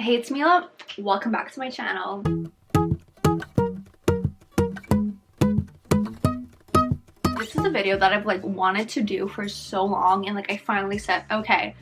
Hey, it's Mila. Welcome back to my channel. This is a video that I've like wanted to do for so long, and like I finally said, okay,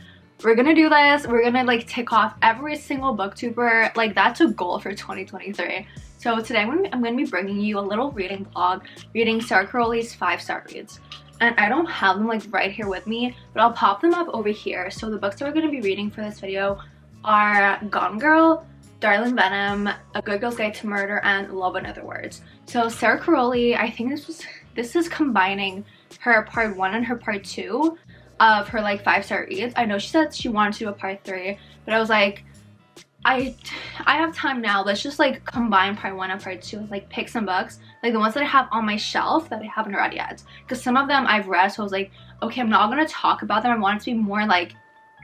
we're gonna do this. We're gonna like tick off every single booktuber. Like that's a goal for 2023. So today I'm gonna be bringing you a little reading vlog, reading Sara Carolli's 5-star reads. And I don't have them like right here with me, but I'll pop them up over here. So the books that we're gonna be reading for this video are Gone Girl, Darling Venom, A Good Girl's Guide to Murder, and Love in Other Words. So Sara Carolli, I think this is combining her part 1 and her part 2 of her like 5-star reads. I know she said she wanted to do a part 3, but I was like, I have time now. Let's just like combine part 1 and part 2 and like pick some books, like the ones that I have on my shelf that I haven't read yet. Because some of them I've read, so I was like, okay, I'm not gonna talk about them. I want it to be more like,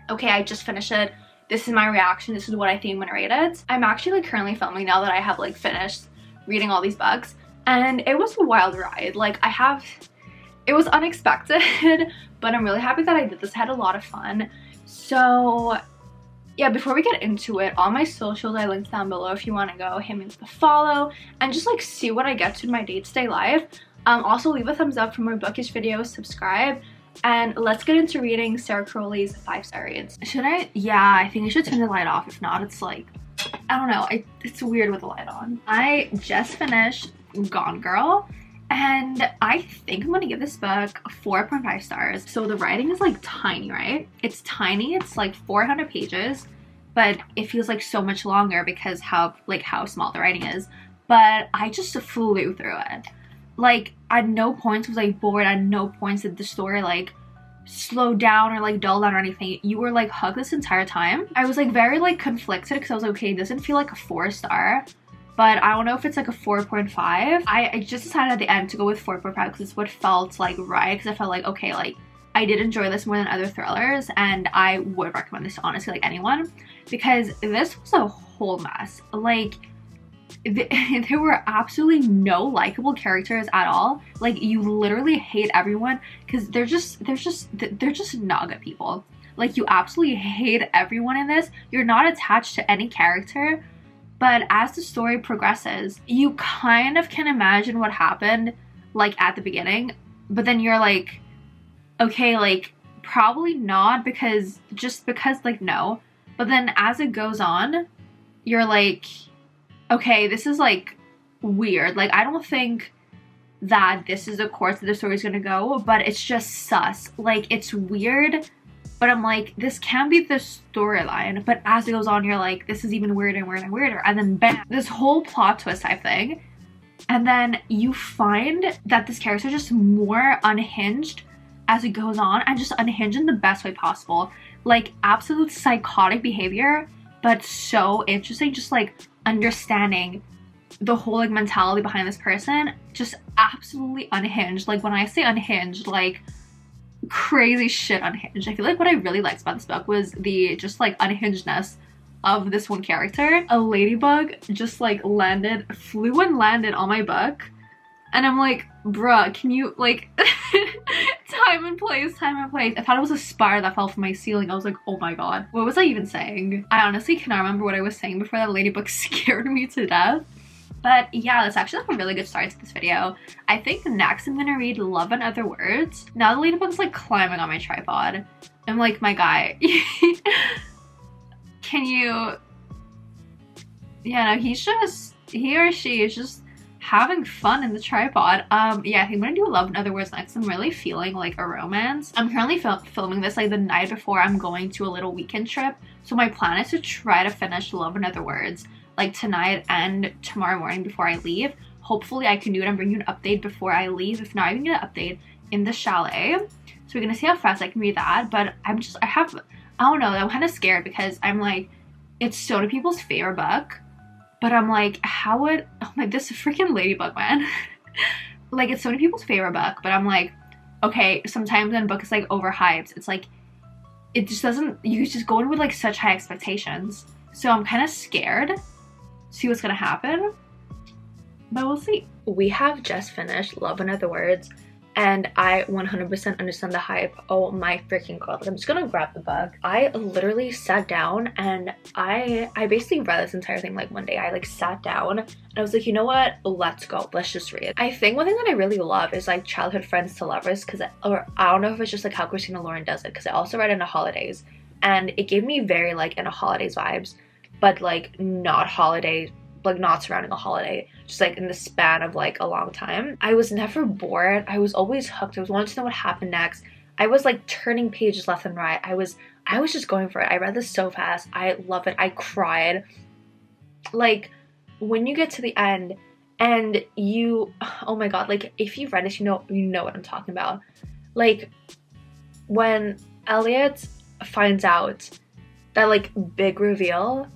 okay, I just finished it. This is my reaction. This is what I think I'm gonna rate it. I'm actually like currently filming now that I have like finished reading all these books, and it was a wild ride. Like it was unexpected, but I'm really happy that I did this. I had a lot of fun. So yeah, before we get into it, all my socials I linked down below if you want to go hit me with a follow and just like see what I get to in my day-to-day life. Also leave a thumbs up for more bookish videos, subscribe, and let's get into reading Sara Carolli's 5-star reads. Should I? Yeah, I think I should turn the light off. If not, it's like, I don't know, it's weird with the light on. I just finished Gone Girl, and I think I'm gonna give this book 4.5 stars. So the writing is like tiny, right? It's tiny, it's like 400 pages, but it feels like so much longer because how small the writing is. But I just flew through it. Like at no point was I bored, at no point did the story like slow down or like dull down or anything. You were like hooked this entire time. I was like very like conflicted because I was like, okay, it doesn't feel like a 4-star, but I don't know if it's like a 4.5. I just decided at the end to go with 4.5 because it's what felt like right, because I felt like, okay, like I did enjoy this more than other thrillers, and I would recommend this to honestly like anyone, because this was a whole mess. Like there were absolutely no likable characters at all. Like you literally hate everyone because they're just not good people. Like you absolutely hate everyone in this. You're not attached to any character. But as the story progresses, you kind of can imagine what happened, like, at the beginning. But then you're like, okay, like, probably not, because, like, no. But then as it goes on, you're like, okay, this is, like, weird. Like, I don't think that this is the course that the story's gonna go, but it's just sus. Like, it's weird. But I'm like, this can be the storyline. But as it goes on, you're like, this is even weirder and weirder and weirder. And then bam, this whole plot twist type thing. And then you find that this character is just more unhinged as it goes on, and just unhinged in the best way possible. Like absolute psychotic behavior, but so interesting. Just like understanding the whole like mentality behind this person. Just absolutely unhinged. Like when I say unhinged, like crazy shit unhinged. I feel like what I really liked about this book was the just like unhingedness of this one character. A ladybug just like flew and landed on my book, and I'm like, bruh, can you like time and place. I thought it was a spider that fell from my ceiling. I was like, oh my god, what was I even saying? I honestly cannot remember what I was saying before that ladybug scared me to death. But yeah, that's actually like a really good start to this video. I think next I'm gonna read Love in Other Words. Now the ladybug's like climbing on my tripod. I'm like, my guy, can you... Yeah, no, he or she is just having fun in the tripod. Yeah, I think I'm gonna do Love in Other Words next. I'm really feeling like a romance. I'm currently filming this like the night before I'm going to a little weekend trip. So my plan is to try to finish Love in Other Words like tonight and tomorrow morning before I leave. Hopefully I can do it and bring you an update before I leave. If not, I can get an update in the chalet. So we're gonna see how fast I can read that. But I don't know, I'm kind of scared because I'm like, it's so many people's favorite book. But I'm like, this freaking ladybug, man. Like, it's so many people's favorite book, but I'm like, okay, sometimes when a book is like overhyped, it's like, it just doesn't, you just go in with like such high expectations. So I'm kind of scared. See what's gonna happen, but we'll see. We have just finished Love in Other Words, and I 100% understand the hype. Oh my freaking god. Like, I'm just gonna grab the book. I literally sat down and I basically read this entire thing like one day. I like sat down and I was like, you know what? Let's go. Let's just read. I think one thing that I really love is like childhood friends to lovers, because or I don't know if it's just like how Christina Lauren does it, because I also read in the holidays and it gave me very like in a holidays vibes, but like not holiday, like not surrounding a holiday, just like in the span of like a long time. I was never bored. I was always hooked. I was wanting to know what happened next. I was like turning pages left and right. I was just going for it. I read this so fast. I love it. I cried. Like when you get to the end and you, oh my god, like if you've read this, you know what I'm talking about. Like when Elliot finds out that like big reveal,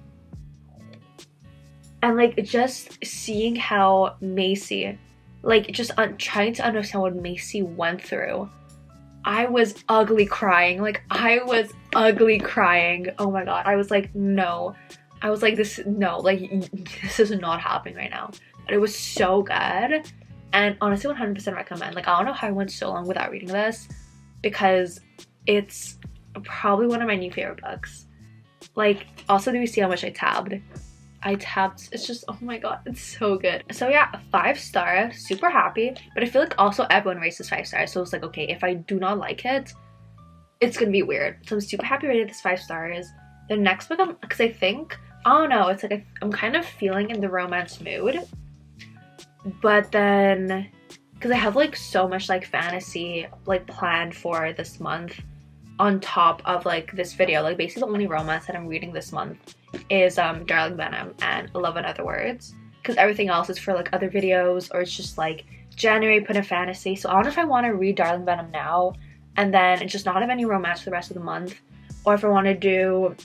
and like just seeing how Macy, like just trying to understand what Macy went through, I was ugly crying. Like I was ugly crying. Oh my god. I was like, no. I was like, this is not happening right now. But it was so good. And honestly, 100% recommend. Like I don't know how I went so long without reading this, because it's probably one of my new favorite books. Like also, do you see how much I tabbed? It's just, oh my god, it's so good. So yeah, 5 star, super happy. But I feel like also everyone rates this 5 stars, so it's like, okay, if I do not like it, it's gonna be weird. So I'm super happy I rated this 5 stars. The next book, because I think, I don't know, it's like I'm kind of feeling in the romance mood, but then because I have like so much like fantasy like planned for this month on top of like this video. Like basically the only romance that I'm reading this month is Darling Venom and Love and Other Words, because everything else is for like other videos, or it's just like January put in fantasy. So I don't know if I want to read Darling Venom now and then just not have any romance for the rest of the month, or if I want to do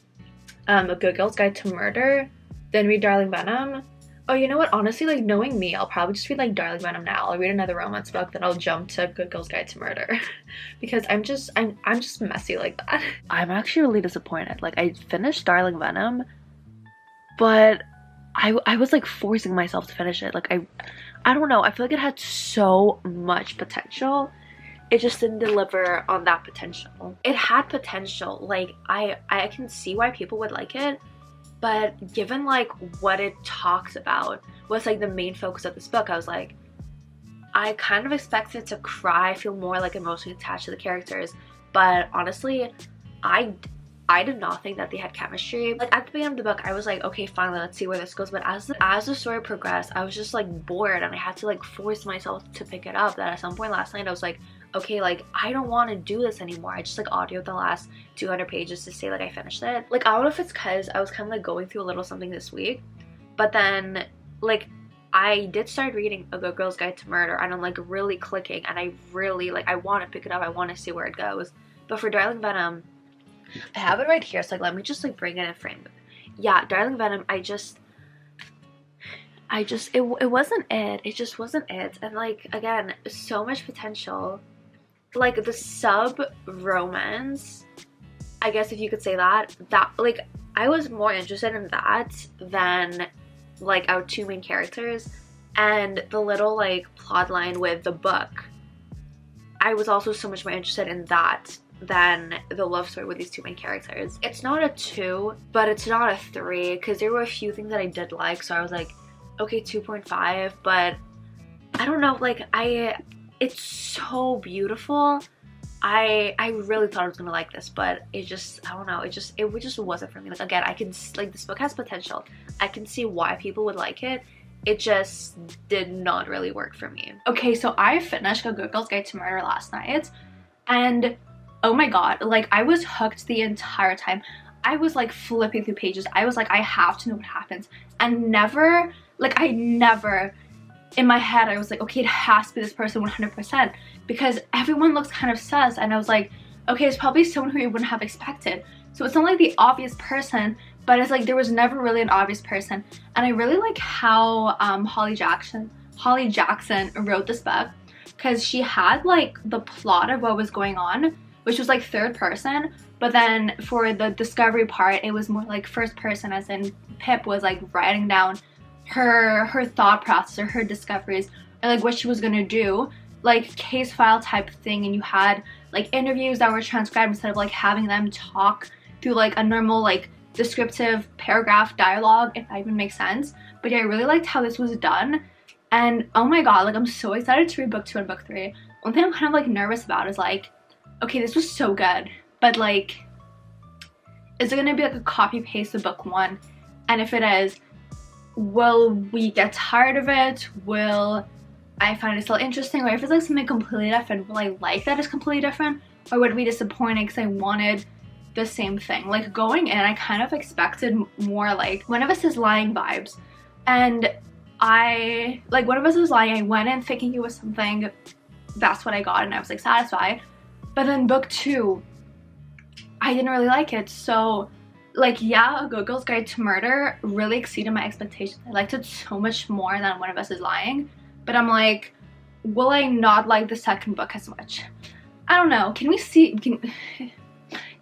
A Good Girl's Guide to Murder, then read Darling Venom. Oh, you know what? Honestly, like knowing me, I'll probably just read like Darling Venom now. I'll read another romance book, then I'll jump to Good Girl's Guide to Murder because I'm just messy like that. I'm actually really disappointed. Like I finished Darling Venom, but I was like forcing myself to finish it. Like I don't know. I feel like it had so much potential. It just didn't deliver on that potential. It had potential. Like I can see why people would like it. But given like what it talks about was like the main focus of this book, I was like, I kind of expected to cry, feel more like emotionally attached to the characters. But honestly, I did not think that they had chemistry. Like at the beginning of the book, I was like, okay, finally, let's see where this goes. But as the story progressed, I was just like bored, and I had to like force myself to pick it up. That at some point last night, I was like, okay, like I don't want to do this anymore. I just like audioed the last 200 pages to say like I finished it. Like I don't know if it's because I was kind of like going through a little something this week, but then like I did start reading A Good Girl's Guide to Murder, and I'm like really clicking, and I really like, I want to pick it up. I want to see where it goes. But for Darling Venom, I have it right here, so like let me just like bring it in frame. Yeah, Darling Venom, it wasn't it. It just wasn't it. And like again, so much potential. Like the sub romance, I guess if you could say that like I was more interested in that than like our 2 main characters, and the little like plot line with the book, I was also so much more interested in that than the love story with these 2 main characters. It's not a 2, but it's not a 3, because there were a few things that I did like, so I was like, okay, 2.5, but I don't know, like it's so beautiful. I really thought I was gonna like this, but it just, I don't know, it just wasn't for me. Like again, I can, like this book has potential. I can see why people would like it. It just did not really work for me. Okay, so I finished A Good Girl's Guide to Murder last night, and oh my god, like I was hooked the entire time. I was like flipping through pages. I was like, I have to know what happens. And never in my head, I was like, okay, it has to be this person 100%, because everyone looks kind of sus, and I was like, okay, it's probably someone who you wouldn't have expected. So it's not like the obvious person, but it's like there was never really an obvious person. And I really like how Holly Jackson wrote this book, because she had like the plot of what was going on, which was like 3rd person, but then for the discovery part, it was more like 1st person, as in Pip was like writing down her thought process or her discoveries, or like what she was gonna do. like case file type thing, and you had like interviews that were transcribed instead of like having them talk through like a normal like descriptive paragraph dialogue, if that even makes sense. But yeah, I really liked how this was done, and oh my god, like I'm so excited to read book 2 and book 3. One thing I'm kind of like nervous about is like, okay, this was so good, but like, is it gonna be like a copy paste of book 1? And if it is, will we get tired of it? Will I find it still interesting? Or if it's like something completely different, will I like that it's completely different? Or would it be disappointing because I wanted the same thing? Like going in, I kind of expected more like One of Us is Lying vibes. And One of Us is Lying, I went in thinking it was something, that's what I got, and I was like satisfied. But then book 2, I didn't really like it. So like, yeah, A Good Girl's Guide to Murder really exceeded my expectations. I liked it so much more than One of Us is Lying. But I'm like, will I not like the second book as much? I don't know. Can we see, you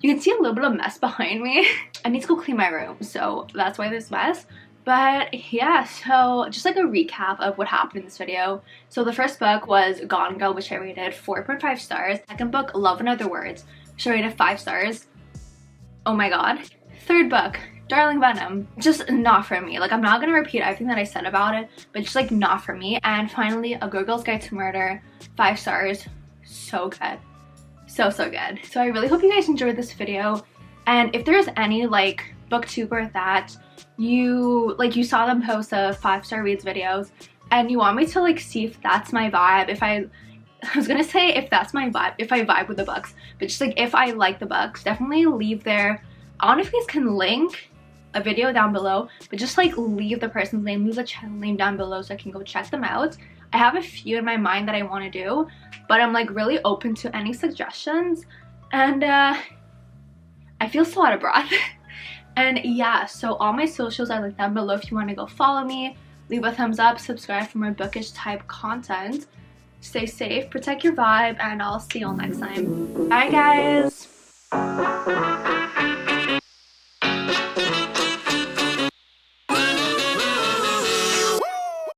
can see a little bit of mess behind me. I need to go clean my room, so that's why there's mess. But yeah, so just like a recap of what happened in this video. So the first book was Gone Girl, which I rated 4.5 stars. Second book, Love and Other Words, which I rated 5 stars. Oh my god. Third book, Darling Venom, just not for me. Like, I'm not gonna repeat everything that I said about it, but just like not for me. And finally, A Good Girl's Guide to Murder, 5 stars. So good. So good. So I really hope you guys enjoyed this video. And if there's any like booktuber that you saw them post a 5-star reads videos and you want me to like see if that's my vibe, if I was gonna say if that's my vibe, if I vibe with the books, but just like if I like the books, definitely leave their, I don't know if you guys can link a video down below, but just like leave the person's name, leave the channel name down below so I can go check them out. I have a few in my mind that I want to do, but I'm like really open to any suggestions. And I feel so out of breath. And yeah, so all my socials are linked down below if you want to go follow me. Leave a thumbs up, subscribe for more bookish type content. Stay safe, protect your vibe, and I'll see you all next time. Bye guys!